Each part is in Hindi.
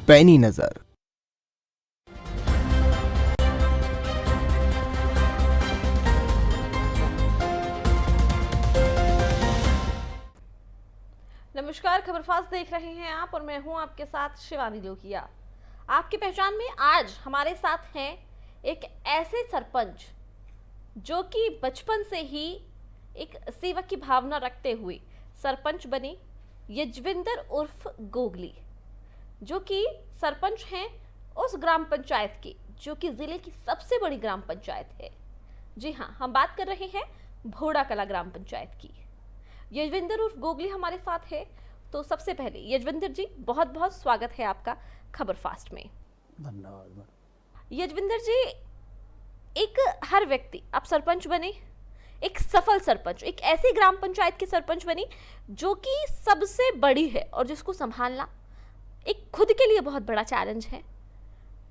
पैनी नजर। नमस्कार, खबरफास्ट देख रहे हैं आप और मैं हूं आपके साथ शिवानी लोकिया। आपकी पहचान में आज हमारे साथ हैं एक ऐसे सरपंच जो कि बचपन से ही एक सेवक की भावना रखते हुए सरपंच बने, यजविंदर उर्फ गोगली, जो कि सरपंच हैं उस ग्राम पंचायत की जो कि जिले की सबसे बड़ी ग्राम पंचायत है। जी हाँ, हम बात कर रहे हैं भोड़ा कला ग्राम पंचायत की। यजविंदर उर्फ गोगली हमारे साथ है। तो सबसे पहले यजविंदर जी, बहुत बहुत स्वागत है आपका खबर फास्ट में। धन्यवाद। यजविंदर जी, एक हर व्यक्ति, आप सरपंच बने, एक सफल सरपंच, एक ऐसी ग्राम पंचायत के सरपंच बनी जो कि सबसे बड़ी है और जिसको संभालना एक खुद के लिए बहुत बड़ा चैलेंज है।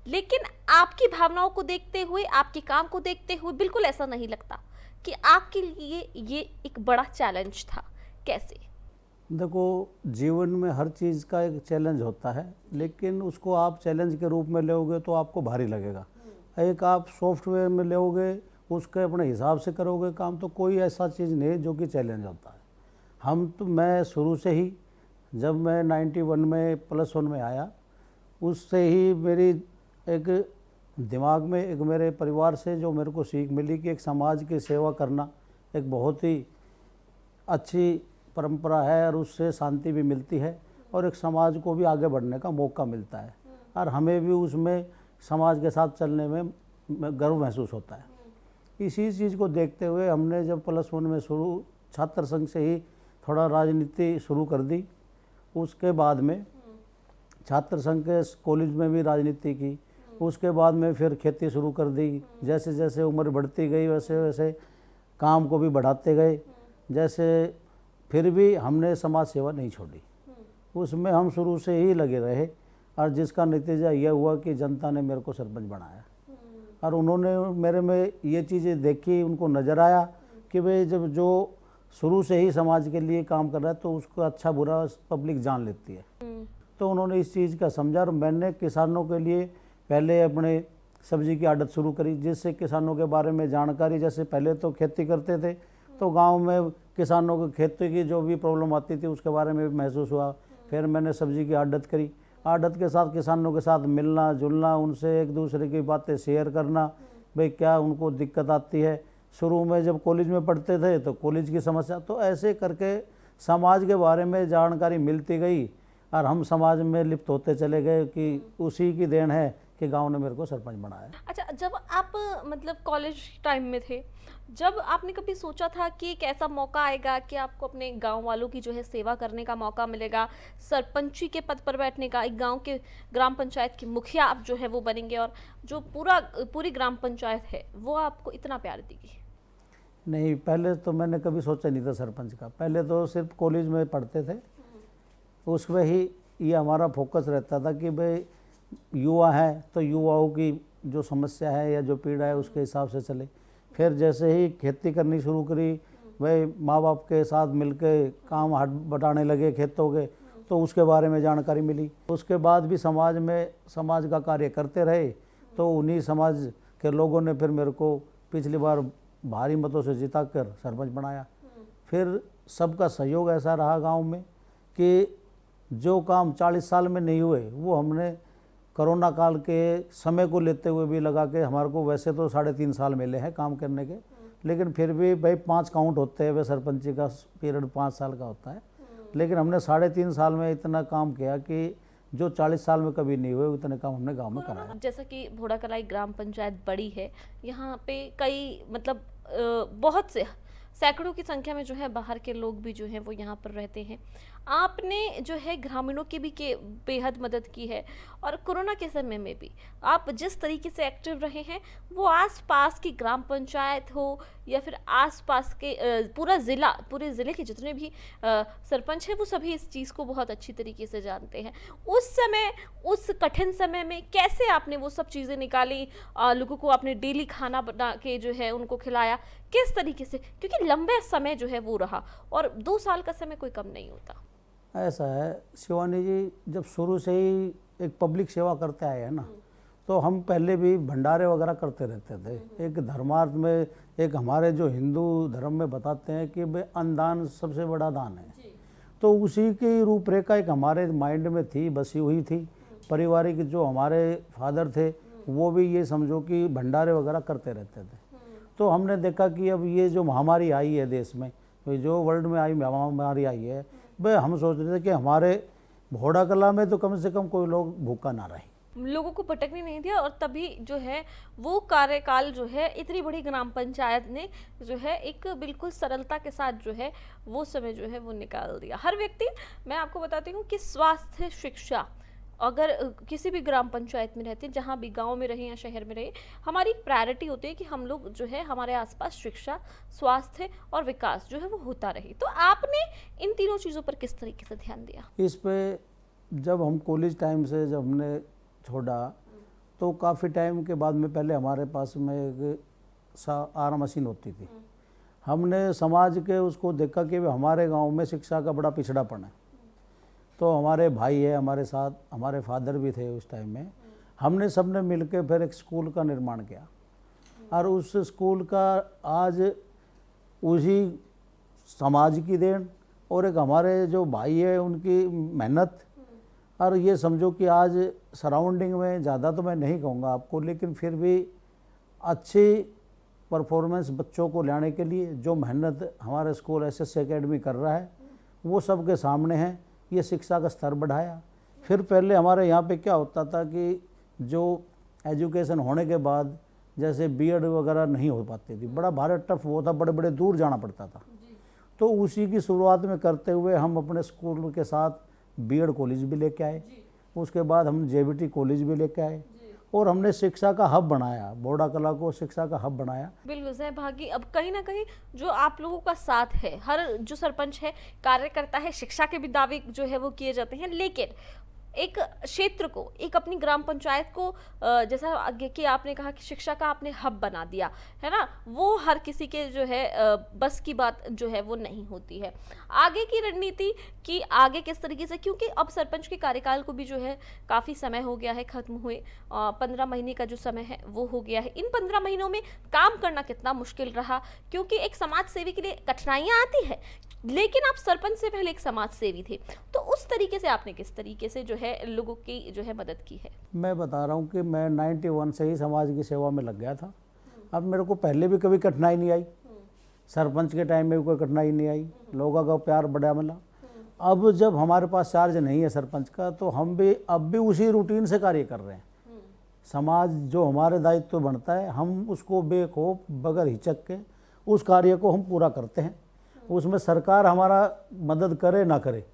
लेकिन आपकी भावनाओं को देखते हुए, आपके काम को देखते हुए बिल्कुल ऐसा नहीं लगता कि आपके लिए ये एक बड़ा चैलेंज था। कैसे? देखो, जीवन में हर चीज़ का एक चैलेंज होता है, लेकिन उसको आप चैलेंज के रूप में लोगे तो आपको भारी लगेगा। एक आप सॉफ्टवेयर में लोगे, उसके अपने हिसाब से करोगे काम, तो कोई ऐसा चीज़ नहीं है जो कि चैलेंज होता है। मैं शुरू से ही, जब मैं 91 में +1 में आया, उससे ही मेरी एक दिमाग में, एक मेरे परिवार से जो मेरे को सीख मिली कि एक समाज की सेवा करना एक बहुत ही अच्छी परंपरा है और उससे शांति भी मिलती है और एक समाज को भी आगे बढ़ने का मौका मिलता है और हमें भी उसमें समाज के साथ चलने में गर्व महसूस होता है। इसी चीज़ को देखते हुए हमने जब +1 में शुरू छात्र संघ से ही थोड़ा राजनीति शुरू कर दी। उसके बाद में छात्र संघ के कॉलेज में भी राजनीति की। उसके बाद में फिर खेती शुरू कर दी। जैसे जैसे उम्र बढ़ती गई वैसे वैसे काम को भी बढ़ाते गए। जैसे फिर भी हमने समाज सेवा नहीं छोड़ी, उसमें हम शुरू से ही लगे रहे और जिसका नतीजा यह हुआ कि जनता ने मेरे को सरपंच बनाया और उन्होंने मेरे में ये चीज़ें देखी, उनको नज़र आया कि भाई जब जो शुरू से ही समाज के लिए काम कर रहा है तो उसको अच्छा बुरा पब्लिक जान लेती है। तो उन्होंने इस चीज़ का समझा और मैंने किसानों के लिए पहले अपने सब्जी की आड़त शुरू करी, जिससे किसानों के बारे में जानकारी, जैसे पहले तो खेती करते थे तो गांव में किसानों को खेती की जो भी प्रॉब्लम आती थी उसके बारे में भी महसूस हुआ। फिर मैंने सब्जी की आड़त करी। आड़त के साथ किसानों के साथ मिलना जुलना, उनसे एक दूसरे की बातें शेयर करना, भाई क्या उनको दिक्कत आती है। शुरू में जब कॉलेज में पढ़ते थे तो कॉलेज की समस्या, तो ऐसे करके समाज के बारे में जानकारी मिलती गई और हम समाज में लिप्त होते चले गए कि उसी की देन है कि गांव ने मेरे को सरपंच बनाया। अच्छा, जब आप मतलब कॉलेज टाइम में थे, जब आपने कभी सोचा था कि एक ऐसा मौका आएगा कि आपको अपने गांव वालों की जो है सेवा करने का मौका मिलेगा, सरपंची के पद पर बैठने का, एक गांव के ग्राम पंचायत के मुखिया आप जो है वो बनेंगे और जो पूरी ग्राम पंचायत है वो आपको इतना प्यार देगी? नहीं, पहले तो मैंने कभी सोचा नहीं था सरपंच का। पहले तो सिर्फ कॉलेज में पढ़ते थे, उसमें ही ये हमारा फोकस रहता था कि भाई युवा है तो युवाओं की जो समस्या है या जो पीड़ा है उसके हिसाब से चले। फिर जैसे ही खेती करनी शुरू करी, भाई माँ बाप के साथ मिलके काम हाथ बटाने लगे खेतों के, तो उसके बारे में जानकारी मिली। उसके बाद भी समाज का कार्य करते रहे, तो उन्हीं समाज के लोगों ने फिर मेरे को पिछली बार भारी मतों से जिताकर सरपंच बनाया। फिर सबका सहयोग ऐसा रहा गांव में कि जो काम 40 साल में नहीं हुए वो हमने कोरोना काल के समय को लेते हुए भी लगा के, हमारे को वैसे तो 3.5 साल मिले हैं काम करने के, लेकिन फिर भी भाई 5 काउंट होते हैं, वे सरपंची का पीरियड 5 साल का होता है, लेकिन हमने 3.5 साल में इतना काम किया कि जो 40 साल में कभी नहीं हुए उतने काम हमने गांव में कराया। जैसा कि भोड़ा कला ग्राम पंचायत बड़ी है, यहाँ पे कई मतलब बहुत से सैकड़ों की संख्या में जो है बाहर के लोग भी जो हैं वो यहाँ पर रहते हैं। आपने जो है ग्रामीणों की भी के बेहद मदद की है और कोरोना के समय में भी आप जिस तरीके से एक्टिव रहे हैं, वो आसपास की ग्राम पंचायत हो या फिर आसपास के पूरे ज़िले के जितने भी सरपंच हैं वो सभी इस चीज़ को बहुत अच्छी तरीके से जानते हैं। उस समय, उस कठिन समय में कैसे आपने वो सब चीज़ें निकाली, लोगों को आपने डेली खाना बना के जो है उनको खिलाया, किस तरीके से? क्योंकि लंबे समय जो है वो रहा और 2 साल का समय कोई कम नहीं होता। ऐसा है शिवानी जी, जब शुरू से ही एक पब्लिक सेवा करते आए हैं ना, तो हम पहले भी भंडारे वगैरह करते रहते थे। एक धर्मार्थ में, एक हमारे जो हिंदू धर्म में बताते हैं कि भाई अन्नदान सबसे बड़ा दान है, तो उसी की रूपरेखा एक हमारे माइंड में थी, बसी हुई थी। पारिवारिक जो हमारे फादर थे वो भी ये समझो कि भंडारे वगैरह करते रहते थे। तो हमने देखा कि अब ये जो महामारी आई है देश में, तो जो वर्ल्ड में आई महामारी आई है, भाई हम सोच रहे थे कि हमारे घोड़ा कला में तो कम से कम कोई लोग भूखा ना रहे, लोगों को भटकने नहीं दिया, और तभी जो है वो कार्यकाल जो है इतनी बड़ी ग्राम पंचायत ने जो है एक बिल्कुल सरलता के साथ जो है वो समय जो है वो निकाल दिया। हर व्यक्ति, मैं आपको बताती हूँ कि स्वास्थ्य, शिक्षा, अगर किसी भी ग्राम पंचायत में रहते हैं, जहाँ भी गांव में रहे या शहर में रहे, हमारी प्रायोरिटी होती है कि हम लोग जो है हमारे आसपास शिक्षा, स्वास्थ्य और विकास जो है वो होता रहे। तो आपने इन तीनों चीज़ों पर किस तरीके से ध्यान दिया? इस पे जब हम कॉलेज टाइम से जब हमने छोड़ा, तो काफ़ी टाइम के बाद में पहले हमारे पास में एक आर मशीन होती थी। हमने समाज के उसको देखा कि हमारे गांव में शिक्षा का बड़ा पिछड़ापन है। तो हमारे भाई है हमारे साथ, हमारे फादर भी थे उस टाइम में, हमने सबने मिलकर फिर एक स्कूल का निर्माण किया, और उस स्कूल का आज उसी समाज की देन और एक हमारे जो भाई है उनकी मेहनत, और ये समझो कि आज सराउंडिंग में ज़्यादा तो मैं नहीं कहूँगा आपको, लेकिन फिर भी अच्छी परफॉर्मेंस बच्चों को लाने के लिए जो मेहनत हमारा स्कूल एसएस एकेडमी कर रहा है वो सबके सामने है। ये शिक्षा का स्तर बढ़ाया। फिर पहले हमारे यहाँ पे क्या होता था कि जो एजुकेशन होने के बाद जैसे बीएड वगैरह नहीं हो पाती थी, बड़ा भारी टफ वो था, बड़े बड़े दूर जाना पड़ता था। तो उसी की शुरुआत में करते हुए हम अपने स्कूल के साथ बीएड कॉलेज भी लेके आए, उसके बाद हम जेबीटी कॉलेज भी लेके आए, और हमने शिक्षा का हब बनाया, बोड़ा कला को शिक्षा का हब बनाया। बिल्कुल सहभागी। अब कहीं ना कहीं जो आप लोगों का साथ है, हर जो सरपंच है कार्य करता है, शिक्षा के भी दावे जो है वो किए जाते हैं, लेकिन एक क्षेत्र को, एक अपनी ग्राम पंचायत को, जैसा आगे कि आपने कहा कि शिक्षा का आपने हब बना दिया है ना, वो हर किसी के जो है बस की बात जो है वो नहीं होती है। आगे की रणनीति कि आगे किस तरीके से, क्योंकि अब सरपंच के कार्यकाल को भी जो है काफ़ी समय हो गया है खत्म हुए, 15 महीने का जो समय है वो हो गया है। इन 15 महीनों में काम करना कितना मुश्किल रहा, क्योंकि एक समाज सेवी के लिए कठिनाइयाँ आती है, लेकिन आप सरपंच से पहले एक समाज सेवी थे, तो उस तरीके से आपने किस तरीके से जो है लोगों की जो है मदद की है? मैं बता रहा हूँ कि मैं 91 से ही समाज की सेवा में लग गया था। अब मेरे को पहले भी कभी कठिनाई नहीं आई, सरपंच के टाइम में भी कोई कठिनाई नहीं आई, लोगों का प्यार बड़ा मिला। अब जब हमारे पास चार्ज नहीं है सरपंच का, तो हम भी अब भी उसी रूटीन से कार्य कर रहे हैं। समाज जो हमारे दायित्व बनता है, हम उसको बेखौफ बगैर हिचक के उस कार्य को हम पूरा करते हैं। उसमें सरकार हमारा मदद करे ना करे,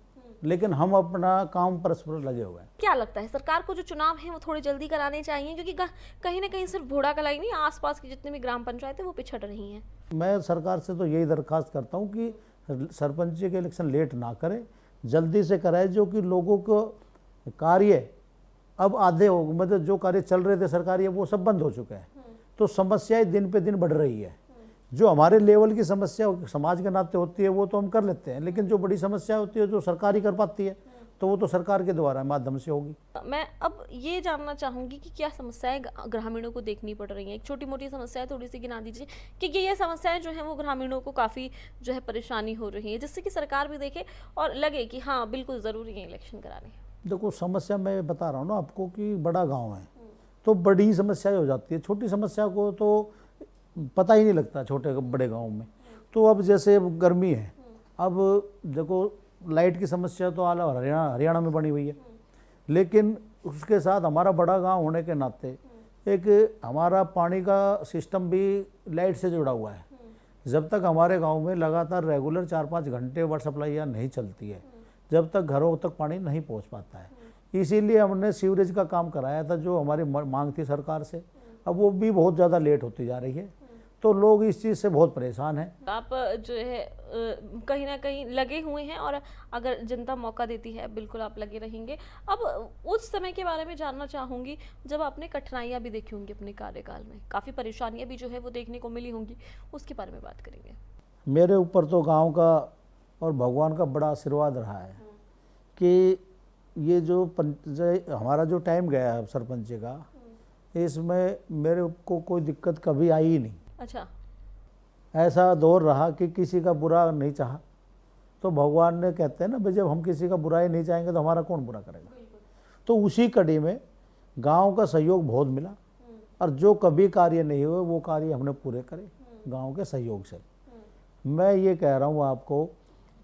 लेकिन हम अपना काम परस्पर लगे हुए हैं। क्या लगता है सरकार को जो चुनाव है वो थोड़ी जल्दी कराने चाहिए, क्योंकि कहीं ना कहीं सिर्फ घोड़ा कलाई नहीं, आसपास की जितनी भी ग्राम पंचायतें वो पिछड़ रही हैं? मैं सरकार से तो यही दरख्वास्त करता हूँ कि सरपंच के इलेक्शन लेट ना करे, जल्दी से कराए, जो कि लोगों को कार्य अब आधे हो, मतलब जो कार्य चल रहे थे सरकारी वो सब बंद हो चुके हैं, तो समस्याएं दिन पे दिन बढ़ रही है। जो हमारे लेवल की समस्या समाज के नाते होती है वो तो हम कर लेते हैं, लेकिन जो बड़ी समस्या होती है जो सरकार ही कर पाती है, तो वो तो सरकार के द्वारा माध्यम से होगी। मैं अब ये जानना चाहूँगी कि क्या समस्याएं ग्रामीणों को देखनी पड़ रही हैं? एक छोटी मोटी समस्या थोड़ी सी गिना दीजिए कि ये समस्याएं जो हैं वो ग्रामीणों को काफ़ी जो है परेशानी हो रही है, जिससे कि सरकार भी देखे और लगे कि हाँ बिल्कुल ज़रूरी है इलेक्शन कराने। देखो समस्या मैं बता रहा हूँ ना आपको कि बड़ा गाँव है तो बड़ी समस्याएं हो जाती है, छोटी समस्या को तो पता ही नहीं लगता छोटे बड़े गाँव में। तो अब जैसे गर्मी है, अब देखो लाइट की समस्या तो आला हरियाणा में बनी हुई है, लेकिन उसके साथ हमारा बड़ा गांव होने के नाते एक हमारा पानी का सिस्टम भी लाइट से जुड़ा हुआ है। जब तक हमारे गांव में लगातार रेगुलर 4-5 घंटे वाटर सप्लाई नहीं चलती है, जब तक घरों तक पानी नहीं पहुंच पाता है। इसीलिए हमने सीवरेज का काम कराया था, जो हमारी मांग थी सरकार से। अब वो भी बहुत ज़्यादा लेट होती जा रही है, तो लोग इस चीज़ से बहुत परेशान हैं। आप जो है कहीं ना कहीं लगे हुए हैं, और अगर जनता मौका देती है बिल्कुल आप लगे रहेंगे। अब उस समय के बारे में जानना चाहूँगी जब आपने कठिनाइयाँ भी देखी होंगी अपने कार्यकाल में, काफ़ी परेशानियाँ भी जो है वो देखने को मिली होंगी, उसके बारे में बात करेंगे। मेरे ऊपर तो गांव का और भगवान का बड़ा आशीर्वाद रहा है कि ये जो हमारा जो टाइम गया है सरपंच का, इसमें मेरे को कोई दिक्कत कभी आई ही नहीं। अच्छा। ऐसा दौर रहा कि किसी का बुरा नहीं चाहा, तो भगवान ने कहते हैं ना भाई, जब हम किसी का बुराई नहीं चाहेंगे तो हमारा कौन बुरा करेगा। तो उसी कड़ी में गांव का सहयोग बहुत मिला, और जो कभी कार्य नहीं हुए वो कार्य हमने पूरे करे गांव के सहयोग से। मैं ये कह रहा हूँ आपको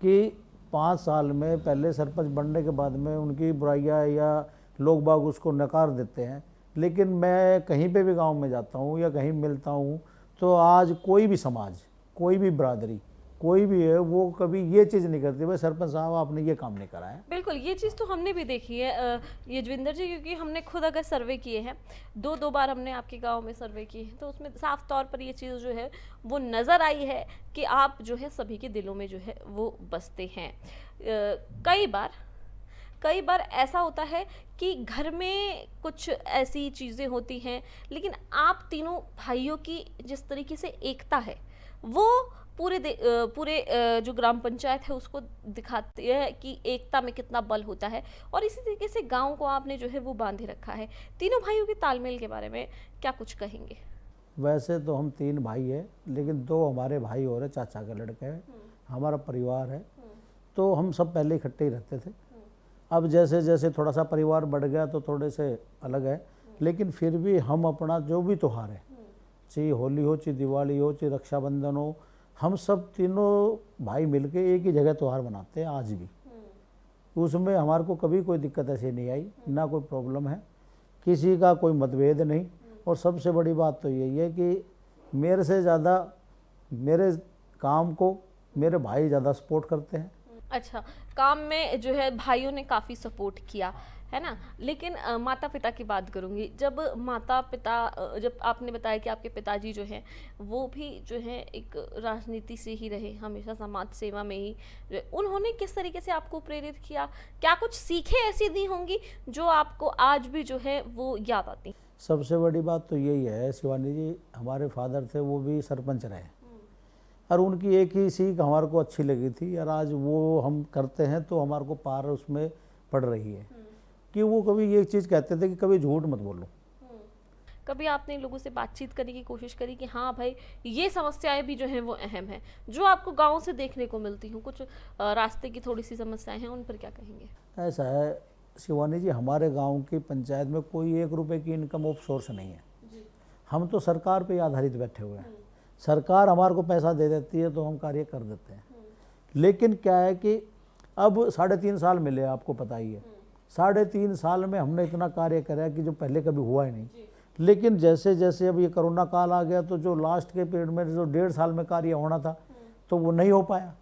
कि 5 साल में पहले सरपंच बनने के बाद में उनकी बुराइयाँ या लोग बाग उसको नकार देते हैं, लेकिन मैं कहीं पे भी गांव में जाता हूँ या कहीं मिलता हूँ तो आज कोई भी समाज, कोई भी बरादरी, कोई भी है, वो कभी ये चीज़ नहीं करती भाई सरपंच साहब आपने ये काम नहीं करा है। बिल्कुल, ये चीज़ तो हमने भी देखी है यजविंदर जी, क्योंकि हमने खुद अगर सर्वे किए हैं, दो बार हमने आपके गांव में सर्वे किए हैं, तो उसमें साफ तौर पर ये चीज़ जो है वो नज़र आई है कि आप जो है सभी के दिलों में जो है वो बसते हैं। कई बार ऐसा होता है कि घर में कुछ ऐसी चीज़ें होती हैं, लेकिन आप तीनों भाइयों की जिस तरीके से एकता है वो पूरे जो ग्राम पंचायत है उसको दिखाती है कि एकता में कितना बल होता है, और इसी तरीके से गांव को आपने जो है वो बांधे रखा है। तीनों भाइयों के तालमेल के बारे में क्या कुछ कहेंगे? वैसे तो हम 3 भाई हैं, लेकिन 2 हमारे भाई और हैं, चाचा के लड़के हैं, हमारा परिवार है, तो हम सब पहले इकट्ठे ही रहते थे। अब जैसे जैसे थोड़ा सा परिवार बढ़ गया तो थोड़े से अलग है, लेकिन फिर भी हम अपना जो भी त्यौहार है, चाहे होली हो, चाहे दिवाली हो, चाहे रक्षाबंधन हो, हम सब तीनों भाई मिलके एक ही जगह त्यौहार मनाते हैं आज भी। उसमें हमारे को कभी कोई दिक्कत ऐसी नहीं आई, ना कोई प्रॉब्लम है, किसी का कोई मतभेद नहीं। और सबसे बड़ी बात तो यही है कि मेरे से ज़्यादा मेरे काम को मेरे भाई ज़्यादा सपोर्ट करते हैं। अच्छा, काम में जो है भाइयों ने काफ़ी सपोर्ट किया है ना, लेकिन माता पिता की बात करूंगी। जब माता पिता, जब आपने बताया कि आपके पिताजी जो हैं वो भी जो है एक राजनीति से ही रहे, हमेशा समाज सेवा में ही, उन्होंने किस तरीके से आपको प्रेरित किया? क्या कुछ सीखे ऐसी दी होंगी जो आपको आज भी जो है वो याद आती? सबसे बड़ी बात तो यही है शिवानी जी, हमारे फादर थे वो भी सरपंच रहे, और उनकी एक ही सीख हमारे को अच्छी लगी थी, और आज वो हम करते हैं तो हमारे को पार उसमें पड़ रही है कि वो कभी ये चीज़ कहते थे कि कभी झूठ मत बोलो। कभी आपने लोगों से बातचीत करने की कोशिश करी कि हाँ भाई ये समस्याएं भी जो हैं वो अहम हैं, जो आपको गांव से देखने को मिलती हूँ, कुछ रास्ते की थोड़ी सी समस्याएं हैं, उन पर क्या कहेंगे? ऐसा है शिवानी जी, हमारे गांव की पंचायत में कोई 1 रुपये की इनकम ऑफ सोर्स नहीं है। हम तो सरकार पे आधारित बैठे हुए हैं, सरकार हमारे को पैसा दे देती है तो हम कार्य कर देते हैं। लेकिन क्या है कि अब 3.5 साल मिले, आपको पता ही है, 3.5 साल में हमने इतना कार्य करा कि जो पहले कभी हुआ ही नहीं। लेकिन जैसे जैसे अब ये कोरोना काल आ गया तो जो लास्ट के पीरियड में जो 1.5 साल में कार्य होना था तो वो नहीं हो पाया।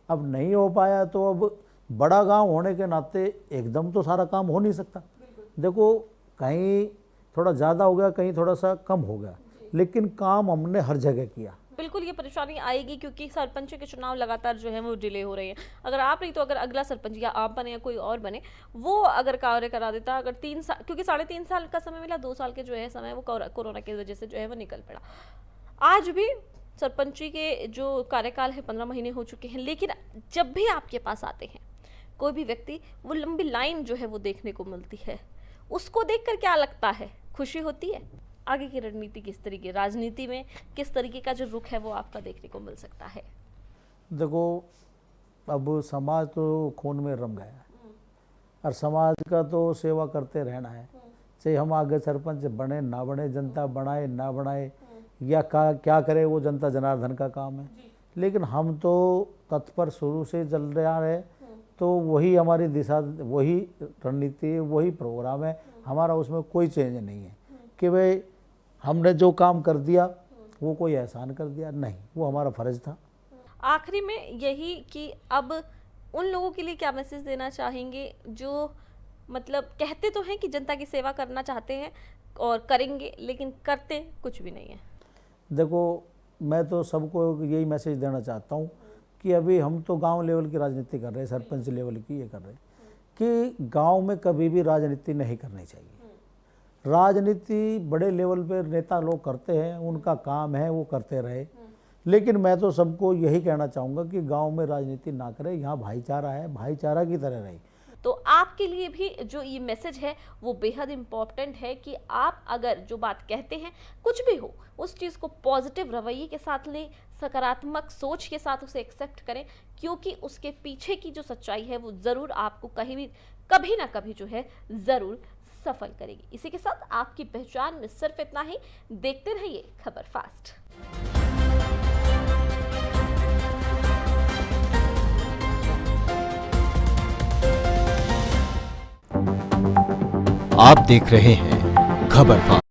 अब नहीं हो पाया तो अब बड़ा गांव होने के नाते एकदम तो सारा काम हो नहीं सकता। देखो, कहीं थोड़ा ज़्यादा हो गया, कहीं थोड़ा सा कम हो गया, लेकिन काम हमने हर जगह किया। बिल्कुल ये परेशानी आएगी, क्योंकि सरपंच के चुनाव लगातार जो है वो डिले हो रहे हैं। अगर आप नहीं तो अगर अगला सरपंच या आप बने या कोई और बने, वो अगर कार्य करा देता, अगर 3 साल, क्योंकि 3.5 साल का समय मिला, 2 साल के जो है समय वो कोरोना की वजह से जो है वो निकल पड़ा। आज भी सरपंची के जो कार्यकाल है 15 महीने हो चुके हैं, लेकिन जब भी आपके पास आते हैं कोई भी व्यक्ति, वो लंबी लाइन जो है वो देखने को मिलती है। उसको देखकर क्या लगता है? खुशी होती है? आगे की रणनीति किस तरीके, राजनीति में किस तरीके का जो रुख है वो आपका देखने को मिल सकता है? देखो, अब समाज तो खून में रम गया है, और समाज का तो सेवा करते रहना है, चाहे हम आगे सरपंच बने ना बने, जनता बनाए ना बनाए, या क्या करे वो जनता जनार्दन का काम है। लेकिन हम तो तत्पर शुरू से चल रहा है, तो वही हमारी दिशा, वही रणनीति, वही प्रोग्राम है हमारा, उसमें कोई चेंज नहीं है कि भाई हमने जो काम कर दिया वो कोई एहसान कर दिया, नहीं, वो हमारा फर्ज था। आखिरी में यही कि अब उन लोगों के लिए क्या मैसेज देना चाहेंगे जो मतलब कहते तो हैं कि जनता की सेवा करना चाहते हैं और करेंगे, लेकिन करते कुछ भी नहीं है? देखो, मैं तो सबको यही मैसेज देना चाहता हूँ कि अभी हम तो गांव लेवल की राजनीति कर रहे हैं, सरपंच लेवल की ये कर रहे हैं कि गांव में कभी भी राजनीति नहीं करनी चाहिए। राजनीति बड़े लेवल पर नेता लोग करते हैं, उनका काम है, वो करते रहे, लेकिन मैं तो सबको यही कहना चाहूँगा कि गांव में राजनीति ना करें, यहाँ भाईचारा है, भाईचारा की तरह रहे। तो आपके लिए भी जो ये मैसेज है वो बेहद इम्पॉर्टेंट है कि आप अगर जो बात कहते हैं, कुछ भी हो, उस चीज़ को पॉजिटिव रवैये के साथ लें, सकारात्मक सोच के साथ उसे एक्सेप्ट करें, क्योंकि उसके पीछे की जो सच्चाई है वो ज़रूर आपको कभी ना कभी जो है ज़रूर सफल करेगी। इसी के साथ आपकी पहचान में सिर्फ इतना ही। देखते रहिए खबर फास्ट। आप देख रहे हैं खबर फास्ट।